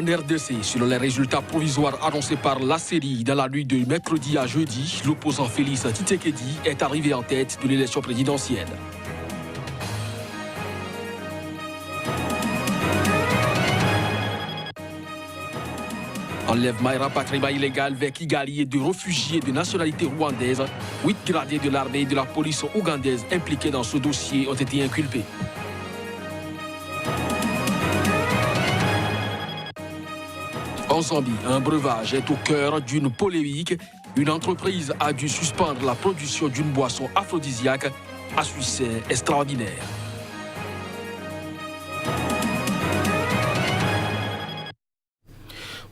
En RDC, selon les résultats provisoires annoncés par la CENI dans la nuit de mercredi à jeudi, l'opposant Félix Tshisekedi est arrivé en tête de l'élection présidentielle. Enlèvement et rapatriement illégal vers Kigali et de réfugiés de nationalité rwandaise. 8 gradés de l'armée et de la police ougandaise impliqués dans ce dossier ont été inculpés. En Zambie, un breuvage est au cœur d'une polémique. Une entreprise a dû suspendre la production d'une boisson aphrodisiaque à succès extraordinaire.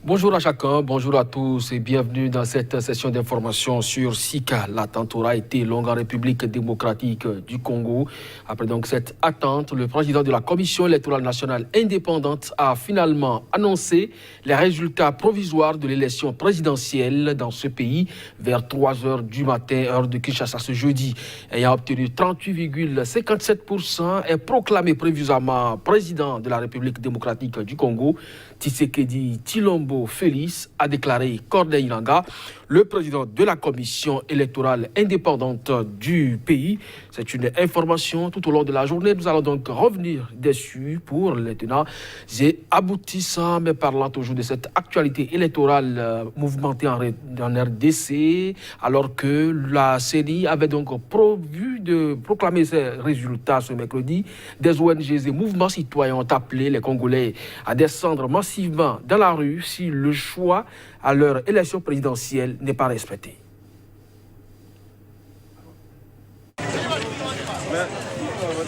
Bonjour à chacun, bonjour à tous et bienvenue dans cette session d'information sur Sika. L'attente aura été longue en République démocratique du Congo. Après donc cette attente, le président de la Commission électorale nationale indépendante a finalement annoncé les résultats provisoires de l'élection présidentielle dans ce pays vers 3 h du matin, heure de Kinshasa ce jeudi. Ayant obtenu 38,57%, est proclamé provisoirement président de la République démocratique du Congo. Tshisekedi Tshilombo Félix a déclaré Corneille Nangaa, le président de la commission électorale indépendante du pays. C'est une information tout au long de la journée. Nous allons donc revenir dessus pour les tenants et aboutissants, mais parlant toujours de cette actualité électorale mouvementée en RDC, alors que la CENI avait donc prévu de proclamer ses résultats ce mercredi. Des ONG et mouvements citoyens ont appelé les Congolais à descendre massivement dans la rue si le choix à leur élection présidentielle n'est pas respecté.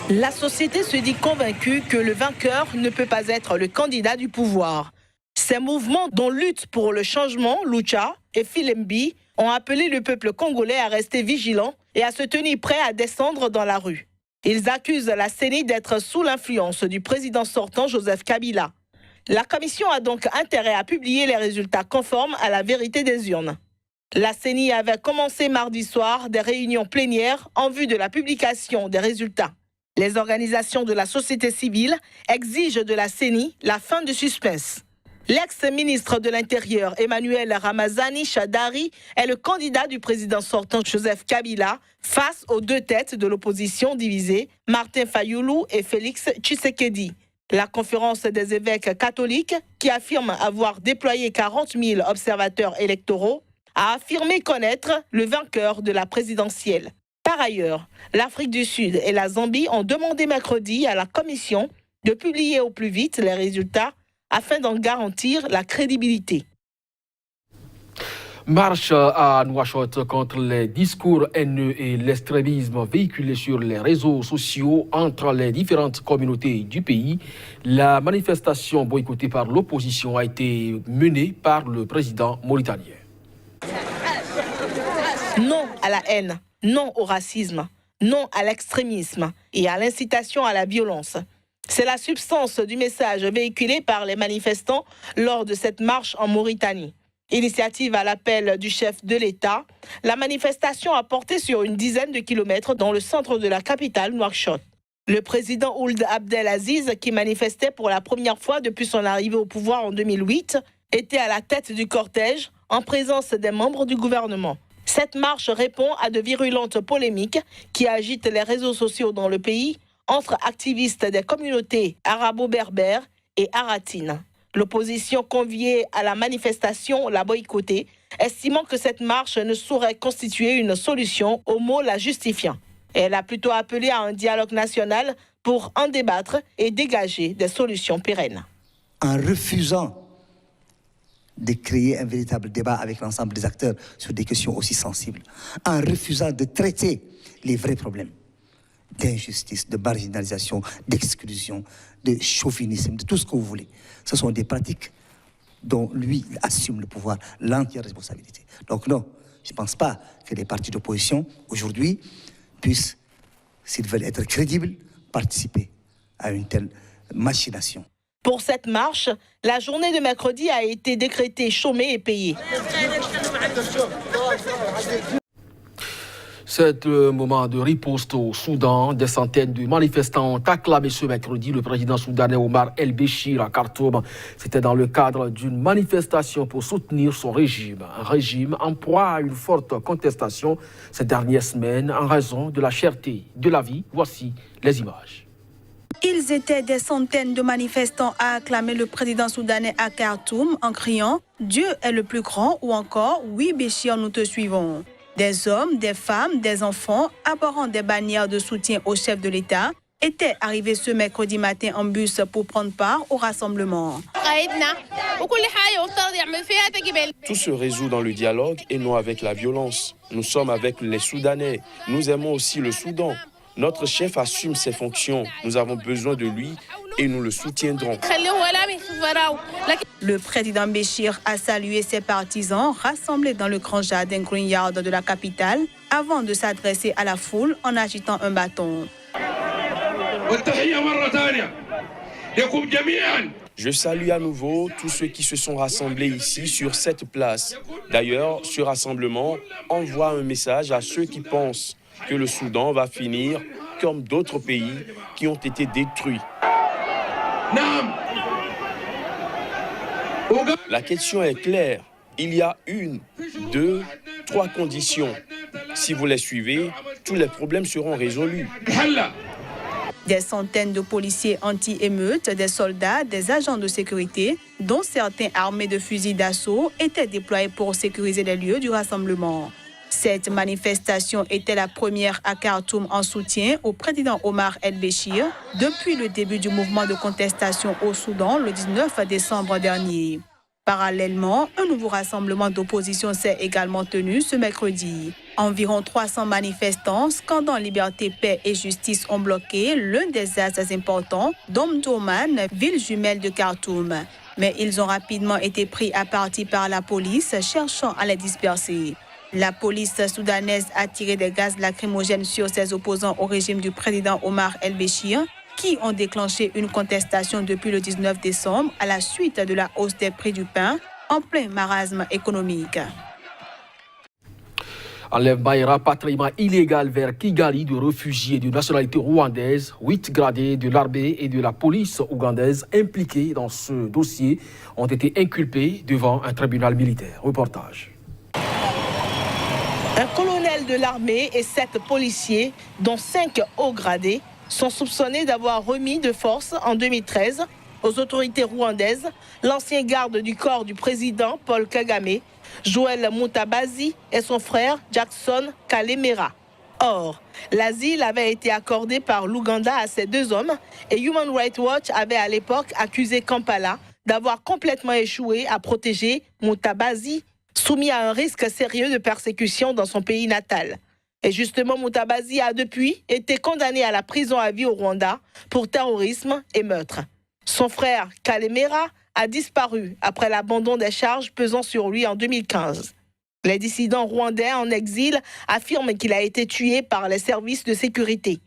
La société se dit convaincue que le vainqueur ne peut pas être le candidat du pouvoir. Ces mouvements dont Lutte pour le changement, Lucha et Filembi, ont appelé le peuple congolais à rester vigilant et à se tenir prêt à descendre dans la rue. Ils accusent la CENI d'être sous l'influence du président sortant Joseph Kabila. La commission a donc intérêt à publier les résultats conformes à la vérité des urnes. La CENI avait commencé mardi soir des réunions plénières en vue de la publication des résultats. Les organisations de la société civile exigent de la CENI la fin du suspense. L'ex-ministre de l'Intérieur Emmanuel Ramazani Shadari est le candidat du président sortant Joseph Kabila face aux deux têtes de l'opposition divisée, Martin Fayulu et Félix Tshisekedi. La conférence des évêques catholiques, qui affirme avoir déployé 40 000 observateurs électoraux, a affirmé connaître le vainqueur de la présidentielle. Par ailleurs, l'Afrique du Sud et la Zambie ont demandé mercredi à la Commission de publier au plus vite les résultats afin d'en garantir la crédibilité. Marche à Nouakchott contre les discours haineux et l'extrémisme véhiculés sur les réseaux sociaux entre les différentes communautés du pays. La manifestation boycottée par l'opposition a été menée par le président mauritanien. Non à la haine, non au racisme, non à l'extrémisme et à l'incitation à la violence. C'est la substance du message véhiculé par les manifestants lors de cette marche en Mauritanie. Initiative à l'appel du chef de l'État, la manifestation a porté sur une dizaine de kilomètres dans le centre de la capitale, Nouakchott. Le président Ould Abdelaziz, qui manifestait pour la première fois depuis son arrivée au pouvoir en 2008, était à la tête du cortège en présence des membres du gouvernement. Cette marche répond à de virulentes polémiques qui agitent les réseaux sociaux dans le pays entre activistes des communautés arabo-berbères et aratines. L'opposition conviée à la manifestation l'a boycottée, estimant que cette marche ne saurait constituer une solution aux maux la justifiant. Elle a plutôt appelé à un dialogue national pour en débattre et dégager des solutions pérennes. En refusant de créer un véritable débat avec l'ensemble des acteurs sur des questions aussi sensibles, en refusant de traiter les vrais problèmes d'injustice, de marginalisation, d'exclusion, de chauvinisme, de tout ce que vous voulez. Ce sont des pratiques dont lui assume le pouvoir, l'entière responsabilité. Donc non, je ne pense pas que les partis d'opposition, aujourd'hui, puissent, s'ils veulent être crédibles, participer à une telle machination. Pour cette marche, la journée de mercredi a été décrétée chômée et payée. C'est le moment de riposte au Soudan. Des centaines de manifestants ont acclamé ce mercredi le président soudanais Omar El-Béchir à Khartoum. C'était dans le cadre d'une manifestation pour soutenir son régime. Un régime en proie à une forte contestation ces dernières semaines en raison de la cherté de la vie. Voici les images. Ils étaient des centaines de manifestants à acclamer le président soudanais à Khartoum en criant « Dieu est le plus grand » ou encore « Oui, Béchir, nous te suivons ». Des hommes, des femmes, des enfants, arborant des bannières de soutien au chef de l'État, étaient arrivés ce mercredi matin en bus pour prendre part au rassemblement. Tout se résout dans le dialogue et non avec la violence. Nous sommes avec les Soudanais. Nous aimons aussi le Soudan. Notre chef assume ses fonctions. Nous avons besoin de lui et nous le soutiendrons. Le président Béchir a salué ses partisans rassemblés dans le grand jardin Green Yard de la capitale avant de s'adresser à la foule en agitant un bâton. Je salue à nouveau tous ceux qui se sont rassemblés ici sur cette place. D'ailleurs, ce rassemblement envoie un message à ceux qui pensent que le Soudan va finir comme d'autres pays qui ont été détruits. La question est claire. Il y a 1, 2, 3 conditions. Si vous les suivez, tous les problèmes seront résolus. Des centaines de policiers anti-émeutes, des soldats, des agents de sécurité, dont certains armés de fusils d'assaut, étaient déployés pour sécuriser les lieux du rassemblement. Cette manifestation était la première à Khartoum en soutien au président Omar El-Béchir depuis le début du mouvement de contestation au Soudan le 19 décembre dernier. Parallèlement, un nouveau rassemblement d'opposition s'est également tenu ce mercredi. Environ 300 manifestants scandant liberté, paix et justice ont bloqué l'un des axes importants d'Omdurman, ville jumelle de Khartoum. Mais ils ont rapidement été pris à partie par la police cherchant à les disperser. La police soudanaise a tiré des gaz lacrymogènes sur ses opposants au régime du président Omar El-Béchir, qui ont déclenché une contestation depuis le 19 décembre à la suite de la hausse des prix du pain en plein marasme économique. Enlèvement et rapatriement illégal vers Kigali de réfugiés de nationalité rwandaise, 8 gradés de l'armée et de la police ougandaise impliqués dans ce dossier ont été inculpés devant un tribunal militaire. Reportage. Un colonel de l'armée et 7 policiers, dont 5 hauts gradés, sont soupçonnés d'avoir remis de force en 2013 aux autorités rwandaises l'ancien garde du corps du président Paul Kagame, Joël Mutabazi et son frère Jackson Kalemera. Or, l'asile avait été accordé par l'Ouganda à ces 2 hommes et Human Rights Watch avait à l'époque accusé Kampala d'avoir complètement échoué à protéger Mutabazi, soumis à un risque sérieux de persécution dans son pays natal. Et justement, Mutabazi a depuis été condamné à la prison à vie au Rwanda pour terrorisme et meurtre. Son frère Kalemera a disparu après l'abandon des charges pesant sur lui en 2015. Les dissidents rwandais en exil affirment qu'il a été tué par les services de sécurité.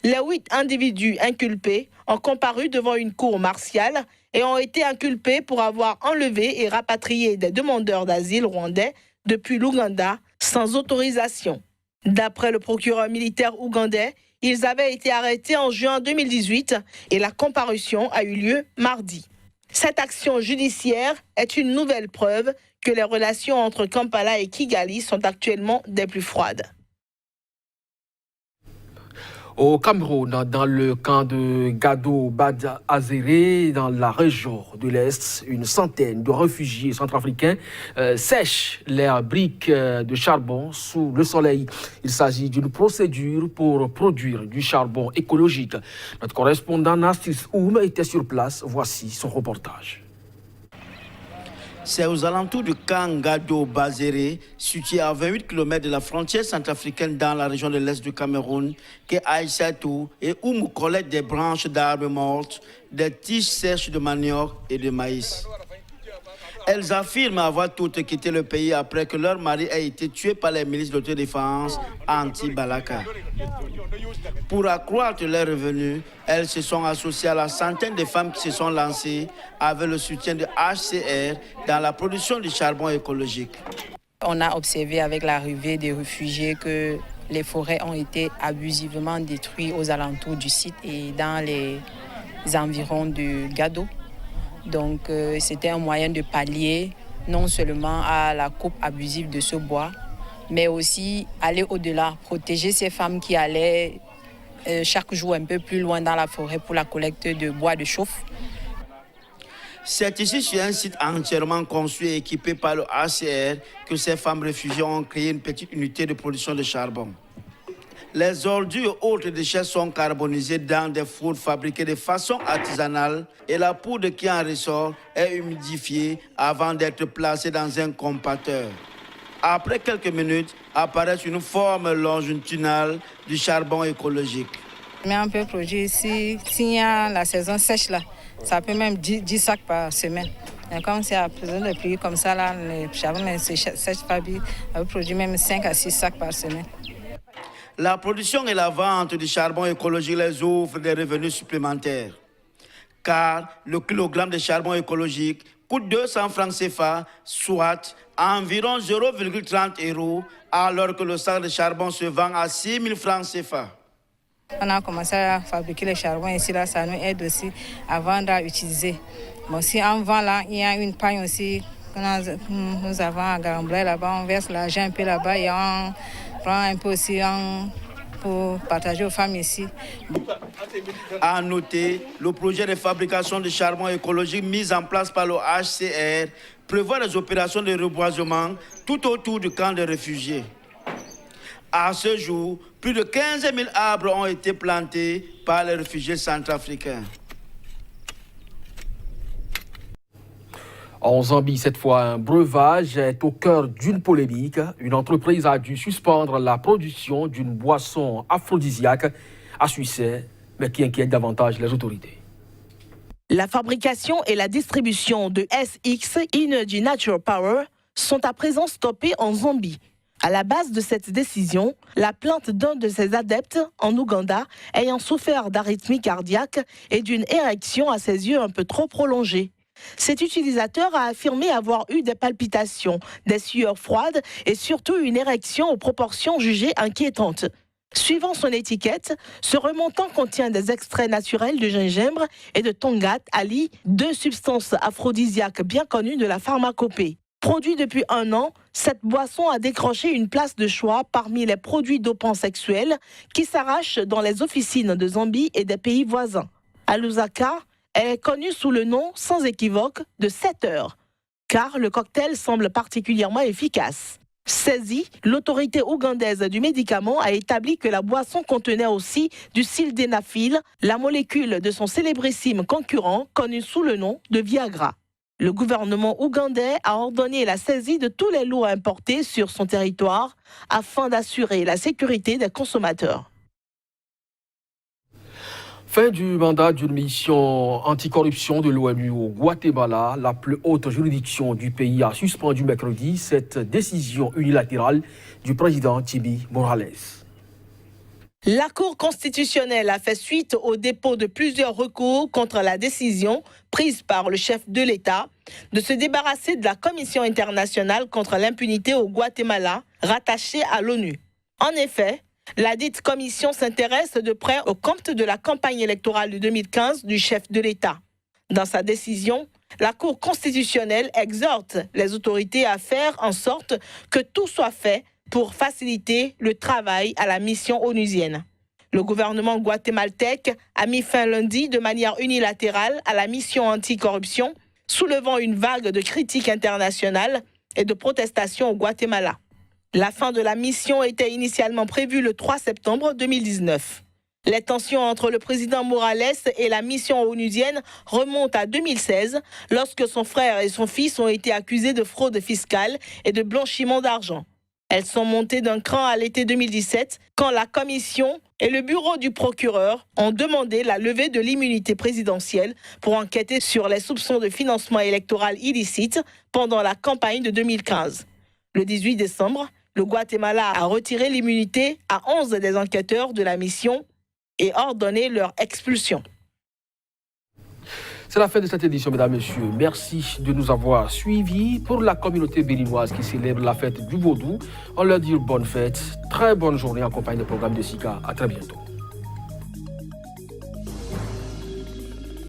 Les 8 individus inculpés ont comparu devant une cour martiale et ont été inculpés pour avoir enlevé et rapatrié des demandeurs d'asile rwandais depuis l'Ouganda sans autorisation. D'après le procureur militaire ougandais, ils avaient été arrêtés en juin 2018 et la comparution a eu lieu mardi. Cette action judiciaire est une nouvelle preuve que les relations entre Kampala et Kigali sont actuellement des plus froides. Au Cameroun, dans le camp de Gado Bad Azéré, dans la région de l'Est, une centaine de réfugiés centrafricains sèchent leurs briques de charbon sous le soleil. Il s'agit d'une procédure pour produire du charbon écologique. Notre correspondant Nastis Oum était sur place. Voici son reportage. C'est aux alentours du camp Gado Bazéré, situé à 28 km de la frontière centrafricaine dans la région de l'Est du Cameroun, que Aïssatou et Oumou collectent des branches d'arbres mortes, des tiges sèches de manioc et de maïs. Elles affirment avoir toutes quitté le pays après que leur mari ait été tué par les milices d'autodéfense anti-Balaka. Pour accroître leurs revenus, elles se sont associées à la centaine de femmes qui se sont lancées avec le soutien de HCR dans la production du charbon écologique. On a observé avec l'arrivée des réfugiés que les forêts ont été abusivement détruites aux alentours du site et dans les environs de Gado. Donc c'était un moyen de pallier non seulement à la coupe abusive de ce bois, mais aussi aller au-delà, protéger ces femmes qui allaient chaque jour un peu plus loin dans la forêt pour la collecte de bois de chauffe. C'est ici, sur un site entièrement construit et équipé par le HCR, que ces femmes réfugiées ont créé une petite unité de production de charbon. Les ordures et autres déchets sont carbonisés dans des fours fabriqués de façon artisanale et la poudre qui en ressort est humidifiée avant d'être placée dans un compacteur. Après quelques minutes, apparaît une forme longitudinale du charbon écologique. Mais on peut produire ici, s'il y a la saison sèche là, ça peut même 10 sacs par semaine. Et comme c'est à présent de pluie comme ça, là, le charbon ne sèche pas bien, on peut produire même 5 à 6 sacs par semaine. La production et la vente du charbon écologique les offrent des revenus supplémentaires. Car le kilogramme de charbon écologique coûte 200 francs CFA, soit environ 0,30 €, alors que le sac de charbon se vend à 6 000 francs CFA. On a commencé à fabriquer le charbon ici, là, ça nous aide aussi à vendre, à utiliser. Bon, si on vend là, il y a une paille aussi que nous avons à Garambray là-bas, on verse l'argent un peu là-bas et on prend un peu aussi pour partager aux femmes ici. À noter, le projet de fabrication de charbon écologique mis en place par le HCR prévoit des opérations de reboisement tout autour du camp de réfugiés. À ce jour, plus de 15 000 arbres ont été plantés par les réfugiés centrafricains. En Zambie, cette fois, un breuvage est au cœur d'une polémique. Une entreprise a dû suspendre la production d'une boisson aphrodisiaque à succès, mais qui inquiète davantage les autorités. La fabrication et la distribution de SX Energy Natural Power sont à présent stoppées en Zambie. À la base de cette décision, la plainte d'un de ses adeptes en Ouganda ayant souffert d'arythmie cardiaque et d'une érection à ses yeux un peu trop prolongée. Cet utilisateur a affirmé avoir eu des palpitations, des sueurs froides et surtout une érection aux proportions jugées inquiétantes. Suivant son étiquette, ce remontant contient des extraits naturels de gingembre et de tongat ali, deux substances aphrodisiaques bien connues de la pharmacopée. Produit depuis 1 an, cette boisson a décroché une place de choix parmi les produits dopants sexuels qui s'arrachent dans les officines de Zambie et des pays voisins. À Lusaka, elle est connue sous le nom sans équivoque de 7 heures, car le cocktail semble particulièrement efficace. Saisie, l'autorité ougandaise du médicament a établi que la boisson contenait aussi du sildenafil, la molécule de son célébrissime concurrent connu sous le nom de Viagra. Le gouvernement ougandais a ordonné la saisie de tous les lots importés sur son territoire afin d'assurer la sécurité des consommateurs. Fin du mandat d'une mission anticorruption de l'ONU au Guatemala. La plus haute juridiction du pays a suspendu mercredi cette décision unilatérale du président Jimmy Morales. La Cour constitutionnelle a fait suite au dépôt de plusieurs recours contre la décision prise par le chef de l'État de se débarrasser de la Commission internationale contre l'impunité au Guatemala, rattachée à l'ONU. En effet, la dite commission s'intéresse de près au compte de la campagne électorale de 2015 du chef de l'État. Dans sa décision, la Cour constitutionnelle exhorte les autorités à faire en sorte que tout soit fait pour faciliter le travail à la mission onusienne. Le gouvernement guatémaltèque a mis fin lundi de manière unilatérale à la mission anticorruption, soulevant une vague de critiques internationales et de protestations au Guatemala. La fin de la mission était initialement prévue le 3 septembre 2019. Les tensions entre le président Morales et la mission onusienne remontent à 2016, lorsque son frère et son fils ont été accusés de fraude fiscale et de blanchiment d'argent. Elles sont montées d'un cran à l'été 2017, quand la commission et le bureau du procureur ont demandé la levée de l'immunité présidentielle pour enquêter sur les soupçons de financement électoral illicite pendant la campagne de 2015. Le 18 décembre, le Guatemala a retiré l'immunité à 11 des enquêteurs de la mission et ordonné leur expulsion. C'est la fin de cette édition, mesdames, messieurs. Merci de nous avoir suivis. Pour la communauté béninoise qui célèbre la fête du Vaudou, on leur dit bonne fête, très bonne journée en compagnie des programmes de Sika. À très bientôt.